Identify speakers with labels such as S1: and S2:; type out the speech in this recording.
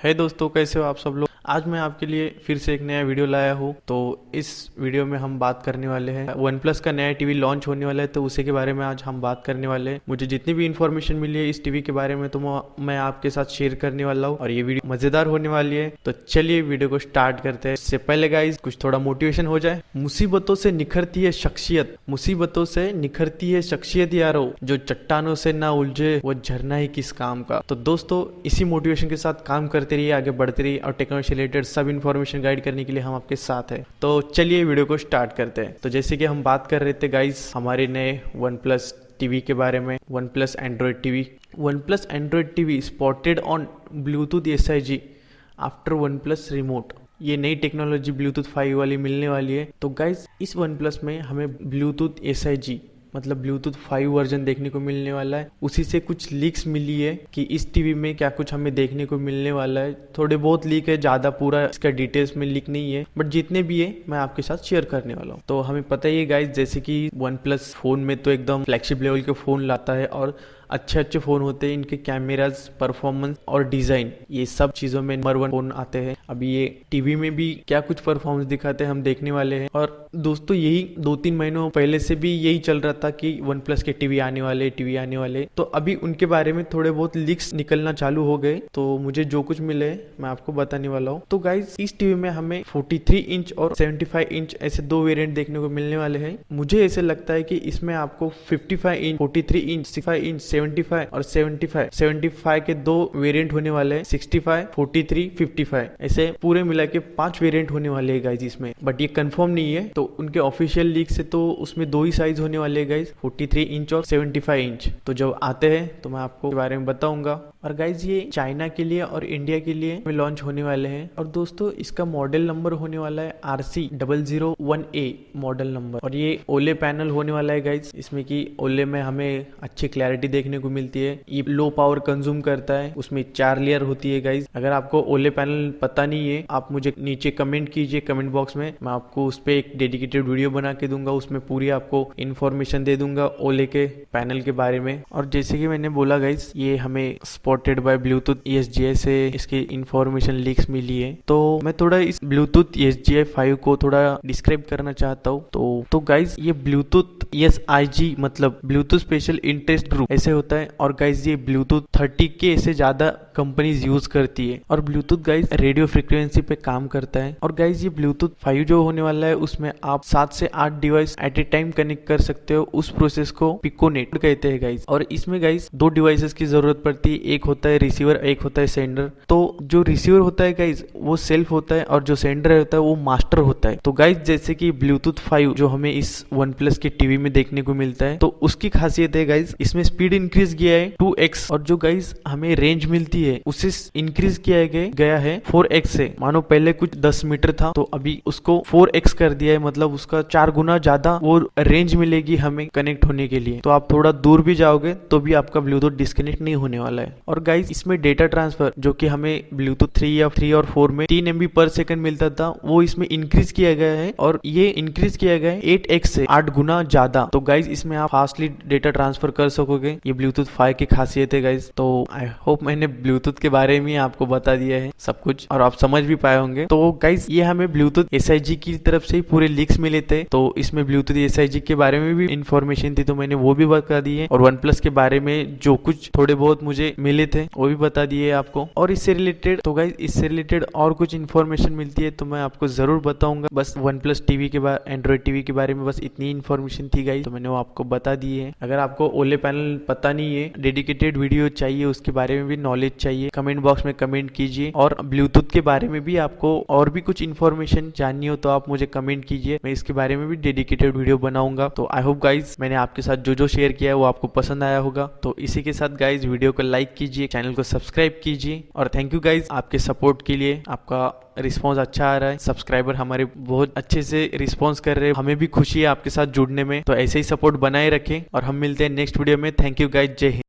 S1: है दोस्तों, कैसे हो आप सब लोग। आज मैं आपके लिए फिर से एक नया वीडियो लाया हूँ। तो इस वीडियो में हम बात करने वाले हैं वन प्लस का नया टीवी लॉन्च होने वाला है, तो उसी के बारे में आज हम बात करने वाले हैं। मुझे जितनी भी इन्फॉर्मेशन मिली है इस टीवी के बारे में तो मैं आपके साथ शेयर करने वाला हूँ और ये वीडियो मजेदार होने वाली है। तो चलिए वीडियो को स्टार्ट करते हैं। इससे पहले गाइस कुछ थोड़ा मोटिवेशन हो जाए। मुसीबतों से निखरती है शख्सियत, मुसीबतों से निखरती है शख्सियत यारो, जो चट्टानों से ना उलझे वो झरना ही किस काम का। तो दोस्तों इसी मोटिवेशन के साथ काम करते रहिए, आगे बढ़ते रहिए और टेक्नोलॉजी से रिलेटेड सब इन्फॉर्मेशन गाइड करने के लिए हम आपके साथ हैं। तो चलिए वीडियो को स्टार्ट करते हैं। तो जैसे कि हम बात कर रहे थे गाइस हमारे नए वन प्लस टीवी के बारे में, one plus Android TV. One plus Android TV spotted on Bluetooth SIG after one plus remote. ये नई टेक्नोलॉजी ब्लूटूथ 5 वाली मिलने वाली है। तो गाइस इस वन प्लस में हमें ब्लूटूथ SIG मतलब ब्लूटूथ 5 वर्जन देखने को मिलने वाला है। उसी से कुछ लीक्स मिली है कि इस टीवी में क्या कुछ हमें देखने को मिलने वाला है। थोड़े बहुत लीक है, ज़्यादा पूरा इसका डिटेल्स में लीक नहीं है, बट जितने भी है मैं आपके साथ शेयर करने वाला हूँ। तो हमें पता ही है गाइस, जैसे कि वन प्लस फोन में तो एकदम फ्लैगशिप लेवल के फ़ोन लाता है और अच्छे फ़ोन होते हैं। इनके कैमराज, परफॉर्मेंस और डिज़ाइन, ये सब चीज़ों में नंबर 1 फ़ोन आते हैं। अभी ये टीवी में भी क्या कुछ परफॉर्मेंस दिखाते हैं हम देखने वाले हैं। और दोस्तों यही 2-3 महीनों पहले से भी यही चल रहा था कि वन प्लस के टीवी आने वाले। तो अभी उनके बारे में थोड़े बहुत लीक्स निकलना चालू हो गए। तो मुझे जो कुछ मिले मैं आपको बताने वाला हूँ। तो गाइज इस टीवी में हमें 43 इंच और 75 इंच ऐसे 2 वेरिएंट देखने को मिलने वाले हैं। मुझे ऐसे लगता है कि इसमें आपको 55 इंच, 43 इंच, 65 इंच, 75 और 75 के 2 वेरिएंट होने वाले हैं। 65, 43, 55 ऐसे पूरे मिला के 5 वेरिएंट होने वाले हैं गाइज इसमें, बट ये कंफर्म नहीं है। तो उनके ऑफिशियल लीक से तो उसमें 2 ही साइज होने वाले हैं गाइज, 43 इंच और 75 इंच। तो जब आते हैं तो मैं आपको के बारे में बताऊंगा। और गाइज ये चाइना के लिए और इंडिया के लिए लॉन्च होने वाले हैं। और दोस्तों इसका मॉडल नंबर होने वाला है RC001A मॉडल नंबर। और ये ओले पैनल होने वाला है गाइज। इसमें कि ओले में हमें अच्छी क्लैरिटी देखने को मिलती है। ये लो पावर कंज्यूम करता है, उसमें 4 लेयर होती है गाइज। अगर आपको ओले पैनल पता नहीं है आप मुझे नीचे कमेंट कीजिए कमेंट बॉक्स में, मैं आपको उस पर एक डेडिकेटेड वीडियो बना के दूंगा। उसमें पूरी आपको इन्फॉर्मेशन दे दूंगा ओले के पैनल के बारे में। और जैसे कि मैंने बोला गाइज ये हमें स्पॉटेड बाय ब्लूटूथ ESGi से इसकी इन्फॉर्मेशन लीक्स मिली है। तो मैं थोड़ा इस ब्लूटूथ ESGi 5 को थोड़ा डिस्क्राइब करना चाहता हूँ। तो गाइज ये ब्लूटूथ SIG मतलब ब्लूटूथ स्पेशल इंटरेस्ट ग्रुप ऐसे होता है। और गाइज ये ब्लूटूथ 30K से ज्यादा कंपनीज यूज करती है। और ब्लूटूथ गाइज रेडियो फ्रीक्वेंसी पे काम करता है। और गाइज ये ब्लूटूथ 5 जो होने वाला है उसमें आप 7 से 8 device at A time connect कर सकते हो। उस प्रोसेस को पिकोनेट कहते हैं गाइज। और इसमें गाइज 2 डिवाइसेस की जरूरत पड़ती है, एक होता है रिसीवर, एक होता है सेंडर। तो जो रिसीवर होता है गाइज वो सेल्फ होता है और जो सेंडर होता है वो मास्टर होता है। तो गाइज जैसे कि ब्लूटूथ 5 जो हमें इस वन प्लस के टीवी में देखने को मिलता है, तो उसकी खासियत है गाइज इसमें स्पीड इंक्रीज किया है 2x। और जो गाइज हमें रेंज मिलती है उसे इंक्रीज किया गया है 4x से। मानो पहले कुछ 10 मीटर था तो अभी उसको 4x कर दिया है, मतलब उसका 4 गुना ज्यादा वो रेंज मिलेगी हमें कनेक्ट होने के लिए। तो आप थोड़ा दूर भी जाओगे तो भी आपका ब्लूटूथ डिस्कनेक्ट नहीं होने वाला है। और गाइज इसमें डेटा ट्रांसफर जो कि हमें ब्लूटूथ 3 और 4 में 3 MB पर सेकंड मिलता था, वो इसमें इंक्रीज किया गया है। और ये इंक्रीज किया गया है 8x से 8 गुना ज्यादा। तो गाइज इसमें आप फास्टली डेटा ट्रांसफर कर सकोगे। ये ब्लूटूथ 5 की खासियत है गाइज। तो आई होप मैंने ब्लूटूथ के बारे में आपको बता दिया है सब कुछ और आप समझ भी पाए होंगे। तो गाइज ये हमें ब्लूटूथ SIG की तरफ से ही पूरे लीक्स मिले थे। तो इसमें ब्लूटूथ SIG के बारे में भी इंफॉर्मेशन थी तो मैंने वो भी बता दी है। और वन प्लस के बारे में जो कुछ थोड़े बहुत मुझे मिले थे वो भी बता दिए आपको। और इससे रिलेटेड तो गाइज इससे रिलेटेड और कुछ इन्फॉर्मेशन मिलती है तो मैं आपको जरूर बताऊंगा। बस वन प्लस टीवी के बारे, एंड्रॉइड टीवी के बारे में बस इतनी इन्फॉर्मेशन थी गाइज, तो मैंने वो आपको बता दी है। अगर आपको ओले पैनल पता नहीं है, डेडिकेटेड वीडियो चाहिए, उसके बारे में भी नॉलेज चाहिए, कमेंट बॉक्स में कमेंट कीजिए। और ब्लूटूथ के बारे में भी आपको और भी कुछ इन्फॉर्मेशन जाननी हो तो आप मुझे कमेंट कीजिए, मैं इसके बारे में भी डेडिकेटेड वीडियो बनाऊंगा। तो आई होप गाइज मैंने आपके साथ जो शेयर किया है वो आपको पसंद आया होगा। तो इसी के साथ गाइज वीडियो को लाइक कीजिए, चैनल को सब्सक्राइब कीजिए। और थैंक यू गाइज आपके सपोर्ट के लिए। आपका रिस्पांस अच्छा आ रहा है, सब्सक्राइबर हमारे बहुत अच्छे से रिस्पांस कर रहे हैं, हमें भी खुशी है आपके साथ जुड़ने में। तो ऐसे ही सपोर्ट बनाए रखें और हम मिलते हैं नेक्स्ट वीडियो में। थैंक यू गाइज, जय हिंद।